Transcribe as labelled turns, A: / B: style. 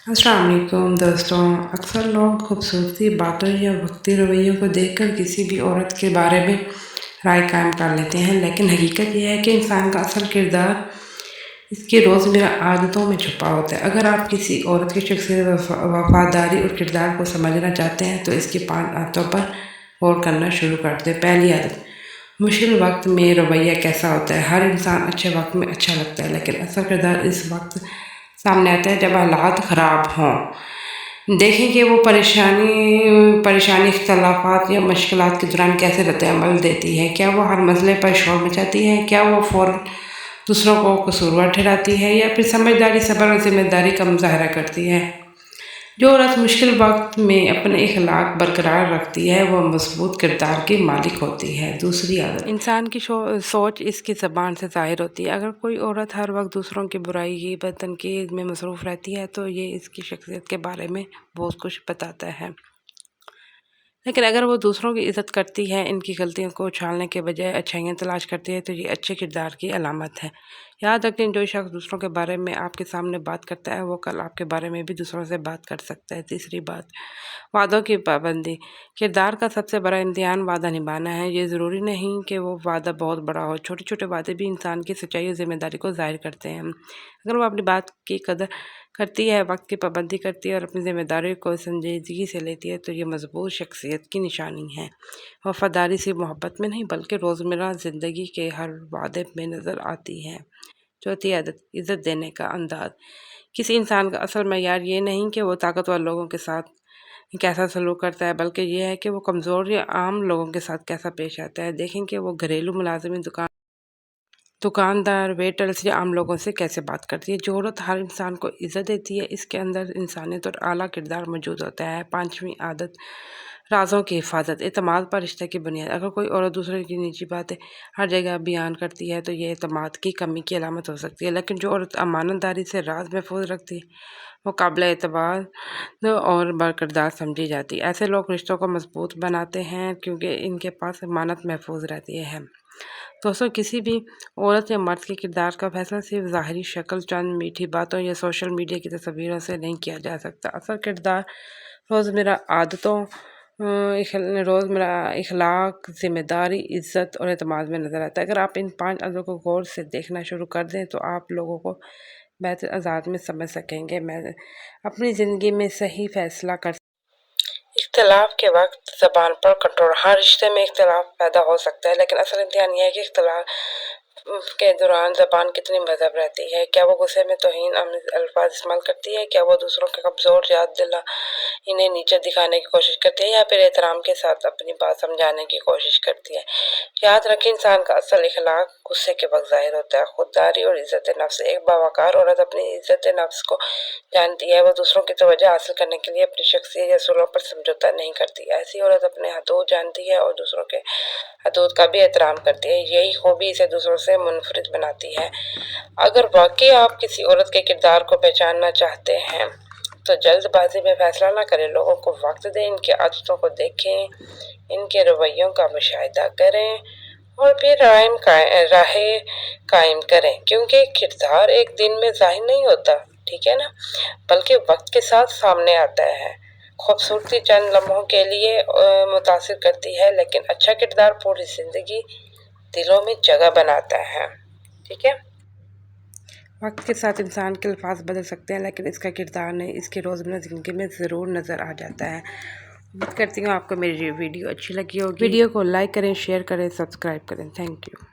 A: अस्सलाम वालेकुम दोस्तों। अक्सर लोग खूबसूरती बातों या वक्ती रवैयों को देखकर किसी भी औरत के बारे में राय कायम कर लेते हैं, लेकिन हकीकत यह है कि इंसान का असल किरदार इसकी रोज़मर्रा आदतों में छुपा होता है। अगर आप किसी औरत की शख्सियत, वफादारी और किरदार को समझना चाहते हैं तो इसकी 5 आदतों पर गौर करना शुरू कर दें। पहली आदत, मुश्किल वक्त में रवैया कैसा होता है। हर इंसान अच्छे वक्त में अच्छा लगता है, लेकिन असल किरदार इस वक्त सामने आता है जब हालात ख़राब हों। देखें कि वो परेशानी इख्तलाफात या मुश्किलात के दौरान कैसे रद्द-ए-अमल देती है। क्या वो हर मसले पर शोर मचाती है? क्या वो फ़ौरन दूसरों को कसूरवार ठहराती है या फिर समझदारी, सब्र और ज़िम्मेदारी का मुज़ाहरा करती है? जो औरत मुश्किल वक्त में अपने इखलाक बरकरार रखती है वो मजबूत किरदार की मालिक होती है। दूसरी आदत, इंसान की सोच इसकी ज़बान से ज़ाहिर होती है। अगर कोई औरत हर वक्त दूसरों की बुराई, ग़ीबत, तनकीद में मसरूफ़ रहती है तो ये इसकी शख्सियत के बारे में बहुत कुछ बताता है। लेकिन अगर वो दूसरों की इज़्ज़त करती है, इनकी गलतियों को उछालने के बजाय अच्छाइयाँ तलाश करती है तो ये अच्छे किरदार की अलामत है। याद रखें, जो शख्स दूसरों के बारे में आपके सामने बात करता है वो कल आपके बारे में भी दूसरों से बात कर सकता है। तीसरी बात, वादों की पाबंदी। किरदार का सबसे बड़ा इम्तिहान वादा निभाना है। ये ज़रूरी नहीं कि वो वादा बहुत बड़ा हो। छोटे छोटे वादे भी इंसान की सच्चाई और ज़िम्मेदारी को ज़ाहिर करते हैं। अगर वो अपनी बात की कदर करती है, वक्त की पाबंदी करती है और अपनी ज़िम्मेदारी को संजीदगी से लेती है तो ये मजबूत शख्सियत की निशानी है। वफादारी सिर्फ मोहब्बत में नहीं बल्कि रोज़मर्रा ज़िंदगी के हर वादे में नज़र आती है। चौथी आदत, इज़्ज़त देने का अंदाज़। किसी इंसान का असल मयार ये नहीं कि वो ताकतवर लोगों के साथ कैसा सलूक करता है, बल्कि ये है कि वो कमज़ोर या आम लोगों के साथ कैसा पेश आता है। देखें कि वो घरेलू मुलाजिम, दुकानदार, वेटर्स या आम लोगों से कैसे बात करती है। जो औरत हर इंसान को इज़्ज़त देती है इसके अंदर इंसानियत और आला किरदार मौजूद होता है। पाँचवीं आदत, राज़ों की हिफाजत। एतमाद पर रिश्ते की बुनियाद। अगर कोई औरत दूसरे की निजी बातें हर जगह बयान करती है तो ये एतमाद की कमी की अलामत हो सकती है। लेकिन जो औरत अमानतदारी से राज महफूज रखती है वो काबिल एतबार और बरकिरदार समझी जाती है। ऐसे लोग रिश्तों को मजबूत बनाते हैं क्योंकि इनके पास अमानत महफूज रहती है। दोस्तों, किसी भी औरत या मर्द के किरदार का फैसला सिर्फ ज़ाहिरी शक्ल, चंद मीठी बातों या सोशल मीडिया की तस्वीरों से नहीं किया जा सकता। असल किरदार रोज़मर्रा आदतों, रोज़मर्रा इखलाक, ज़िम्मेदारी, इज़्ज़त और एतमाद में नज़र आता है। अगर आप इन 5 अज़ों को गौर से देखना शुरू कर दें तो आप लोगों को बेहतर अंदाज़ में समझ सकेंगे। मैं अपनी ज़िंदगी में सही फैसला कर इख्तलाफ के वक्त ज़बान पर कंट्रोल। हर रिश्ते में इख्तलाफ पैदा हो सकता है, लेकिन असल इम्तिहान यह है कि इख्तलाफ के दौरान ज़बान कितनी मज़हब रहती है। क्या वो गुस्से में तौहीन अल्फाज इस्तेमाल करती है? क्या वो दूसरों के कमज़ोर याद दिला इन्हें नीचे दिखाने की कोशिश करती है या फिर एहतराम के साथ अपनी बात समझाने की कोशिश करती है? याद रखें, इंसान का असल इखलाक गुस्से के वक्त ज़ाहिर होता है। खुददारी और इज़्ज़त नफ्स। एक बावकार औरत अपनी इज़्ज़त नफ्स को जानती है। वो दूसरों की तवज्जो हासिल करने के लिए अपनी शख्सियत या असूलों पर समझौता नहीं करती। ऐसी औरत अपने हदूद जानती है और दूसरों के हदूद का भी एहतराम करती है। यही खूबी इसे दूसरों से मुनफरिद बनाती है। अगर वाकई आप किसी औरत के किरदार को पहचानना चाहते हैं तो जल्दबाजी में फैसला ना करें। लोगों को वक्त दें, इनकी आदतों को देखें, इनके रवैयों का मुशाहिदा करें और फिर राहें कायम करें, क्योंकि किरदार एक दिन में ज़ाहिर नहीं होता, ठीक है ना, बल्कि वक्त के साथ सामने आता है। खूबसूरती चंद लम्हों के लिए मुतासिर करती है, लेकिन अच्छा किरदार पूरी ज़िंदगी दिलों में जगह बनाता है। ठीक है। वक्त के साथ इंसान के अल्फाज बदल सकते हैं, लेकिन इसका किरदार नहीं, इसकी रोज़मर्रा ज़िंदगी में ज़रूर नज़र आ जाता है। उम्मीद करती हूँ आपको मेरी वीडियो अच्छी लगी होगी। वीडियो को लाइक करें, शेयर करें, सब्सक्राइब करें। Thank you.